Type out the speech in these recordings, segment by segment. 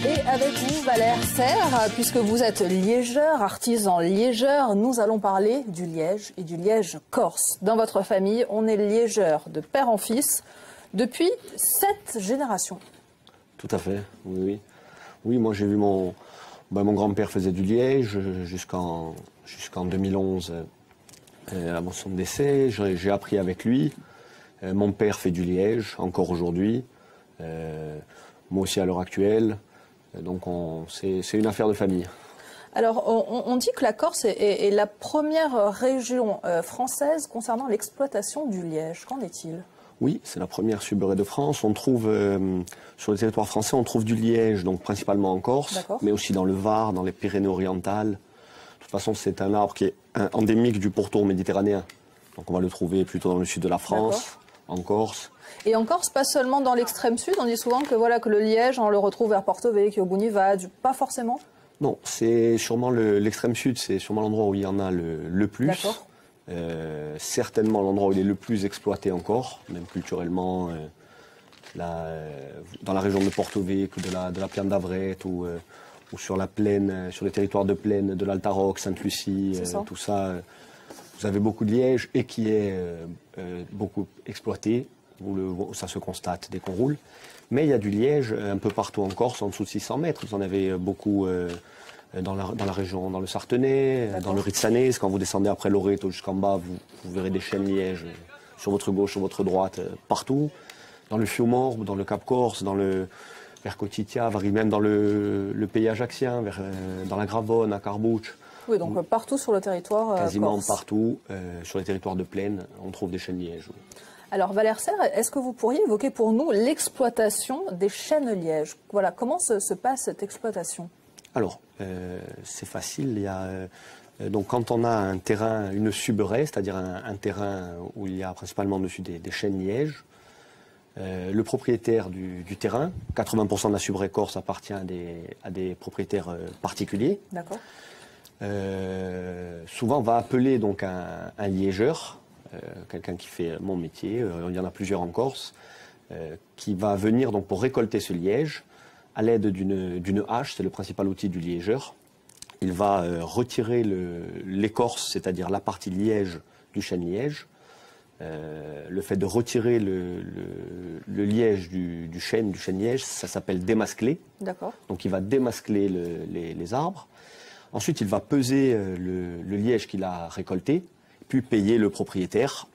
Et avec vous, Valère Serre, puisque vous êtes liégeur, artisan liégeur, nous allons parler du liège et du liège corse. Dans votre famille, on est liégeur de père en fils depuis 7 générations. Tout à fait, oui, oui. Oui, moi j'ai vu mon grand-père faisait du liège jusqu'en 2011, à son décès. J'ai appris avec lui. Mon père fait du liège encore aujourd'hui. Moi aussi à l'heure actuelle. Donc c'est une affaire de famille. Alors on dit que la Corse est la première région française concernant l'exploitation du liège. Qu'en est-il ? Oui, c'est la première subrée de France. On trouve, sur le territoire français, on trouve du liège, donc principalement en Corse, mais aussi dans le Var, dans les Pyrénées-Orientales. De toute façon, c'est un arbre qui est endémique du pourtour méditerranéen. Donc on va le trouver plutôt dans le sud de la France, en Corse. Et en Corse, pas seulement dans l'extrême sud, on dit souvent que, voilà, que le liège, on le retrouve vers Porto Vecchio, Bunivad, pas forcément. Non, c'est sûrement l'extrême sud, c'est sûrement l'endroit où il y en a le plus. D'accord. Certainement l'endroit où il est le plus exploité encore, même culturellement, dans la région de Porto Vecchio, de la Piana d'Avret, ou sur la plaine, sur les territoires de plaine de l'Altaroc, Sainte-Lucie, tout ça. Vous avez beaucoup de liège et qui est beaucoup exploité, où ça se constate dès qu'on roule. Mais il y a du liège un peu partout en Corse, en dessous de 600 mètres. Vous en avez beaucoup dans la région, dans le Sartenay, dans le Ritsanès. Quand vous descendez après Loreto jusqu'en bas, vous verrez des chênes lièges sur votre gauche, sur votre droite, partout. Dans le Fiumorbe, dans le Cap Corse, vers Cotitia, même dans le pays ajaccien, dans la Gravonne, à Carbouche. Oui, donc partout sur le territoire quasiment corse. Partout, sur les territoires de plaine, on trouve des chênes lièges. Oui. Alors Valère Serre, est-ce que vous pourriez évoquer pour nous l'exploitation des chênes lièges? Voilà, comment se passe cette exploitation? Alors, c'est facile. Donc quand on a un terrain, une subraie, c'est-à-dire un terrain où il y a principalement dessus des chênes lièges, le propriétaire du terrain, 80% de la subraie corse appartient à des propriétaires particuliers. D'accord. Souvent, on va appeler donc un liégeur, quelqu'un qui fait mon métier, il y en a plusieurs en Corse, qui va venir donc pour récolter ce liège à l'aide d'une hache, c'est le principal outil du liégeur. Il va retirer l'écorce, c'est-à-dire la partie liège du chêne liège. Le fait de retirer le liège du chêne liège, ça s'appelle démascler. D'accord. Donc il va démascler les arbres. Ensuite, il va peser le liège qu'il a récolté, puis payer le propriétaire.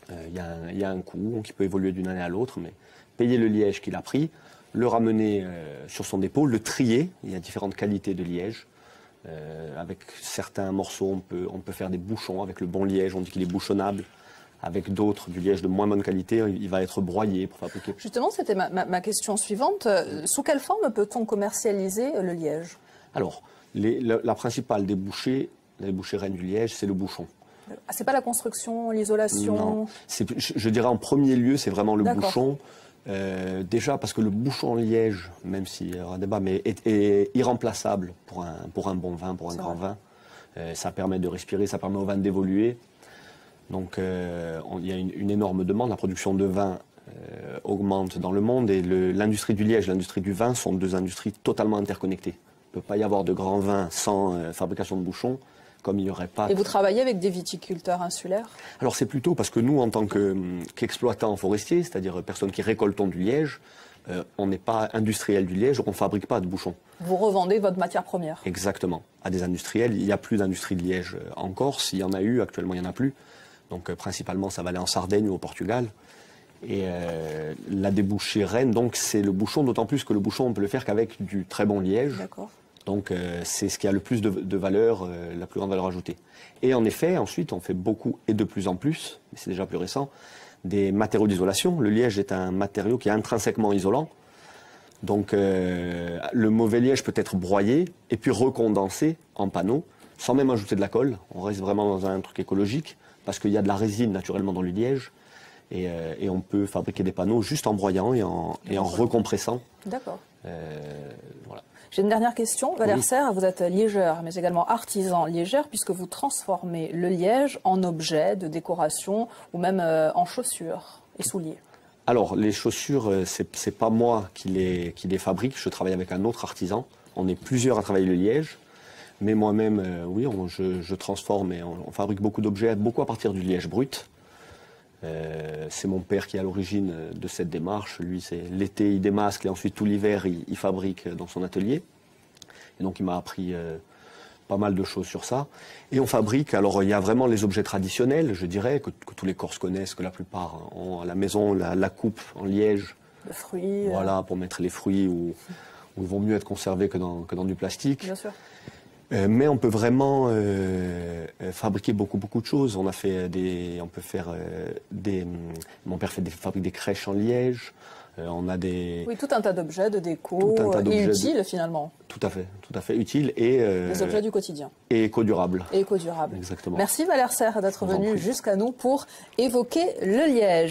Il y a un coût qui peut évoluer d'une année à l'autre, mais payer le liège qu'il a pris, le ramener sur son dépôt, le trier. Il y a différentes qualités de liège. Avec certains morceaux, on peut faire des bouchons avec le bon liège, on dit qu'il est bouchonnable. Avec d'autres, du liège de moins bonne qualité, il va être broyé pour fabriquer. Justement, c'était ma question suivante. Sous quelle forme peut-on commercialiser le liège? Alors, la principale des bouchées reines du liège, c'est le bouchon. Ah, c'est pas la construction, l'isolation? Non, je dirais en premier lieu, c'est vraiment le bouchon. Déjà parce que le bouchon en liège, même s'il y aura un débat, mais est irremplaçable pour un bon vin, pour un grand vin. Ça permet de respirer, ça permet au vin d'évoluer. Donc il y a une énorme demande. La production de vin augmente dans le monde et l'industrie du liège et l'industrie du vin sont deux industries totalement interconnectées. Il ne peut pas y avoir de grands vins sans fabrication de bouchons, comme il n'y aurait pas... Et vous travaillez avec des viticulteurs insulaires? Alors c'est plutôt parce que nous, en tant qu'exploitants forestiers, c'est-à-dire personnes qui récoltons du liège, on n'est pas industriel du liège, on ne fabrique pas de bouchons. Vous revendez votre matière première? Exactement, à des industriels. Il n'y a plus d'industrie de liège en Corse, il y en a eu, actuellement il n'y en a plus. Donc principalement ça va aller en Sardaigne ou au Portugal. Et la débouchée reine, donc c'est le bouchon, d'autant plus que le bouchon on peut le faire qu'avec du très bon liège. D'accord. Donc c'est ce qui a le plus de valeur, la plus grande valeur ajoutée. Et en effet, ensuite on fait beaucoup et de plus en plus, mais c'est déjà plus récent, des matériaux d'isolation. Le liège est un matériau qui est intrinsèquement isolant. Donc le mauvais liège peut être broyé et puis recondensé en panneaux, sans même ajouter de la colle. On reste vraiment dans un truc écologique, parce qu'il y a de la résine naturellement dans le liège. Et on peut fabriquer des panneaux juste en broyant et en recompressant. D'accord. Voilà. J'ai une dernière question. Valère Serre, vous êtes liégeur, mais également artisan liégeur, puisque vous transformez le liège en objet de décoration ou même en chaussures et souliers. Alors, les chaussures, c'est pas moi qui les fabrique. Je travaille avec un autre artisan. On est plusieurs à travailler le liège. Mais moi-même, oui, je transforme et on fabrique beaucoup d'objets, beaucoup à partir du liège brut. C'est mon père qui est à l'origine de cette démarche. Lui, c'est l'été, il démasque et ensuite tout l'hiver, il fabrique dans son atelier. Et donc, il m'a appris pas mal de choses sur ça. Et on fabrique, alors il y a vraiment les objets traditionnels, je dirais, que tous les Corses connaissent, que la plupart ont à la maison, la coupe en liège. Le fruit. Voilà, pour mettre les fruits où ils vont mieux être conservés que dans du plastique. Bien sûr. Mais on peut vraiment fabriquer beaucoup de choses. On peut faire mon père fabrique des crèches en liège. On a des... Oui, tout un tas d'objets, de déco, et utiles finalement. Tout à fait utiles et... les objets du quotidien. Et éco-durables. Et éco-durables. Exactement. Merci Valère Serre d'être venu jusqu'à nous pour évoquer le liège.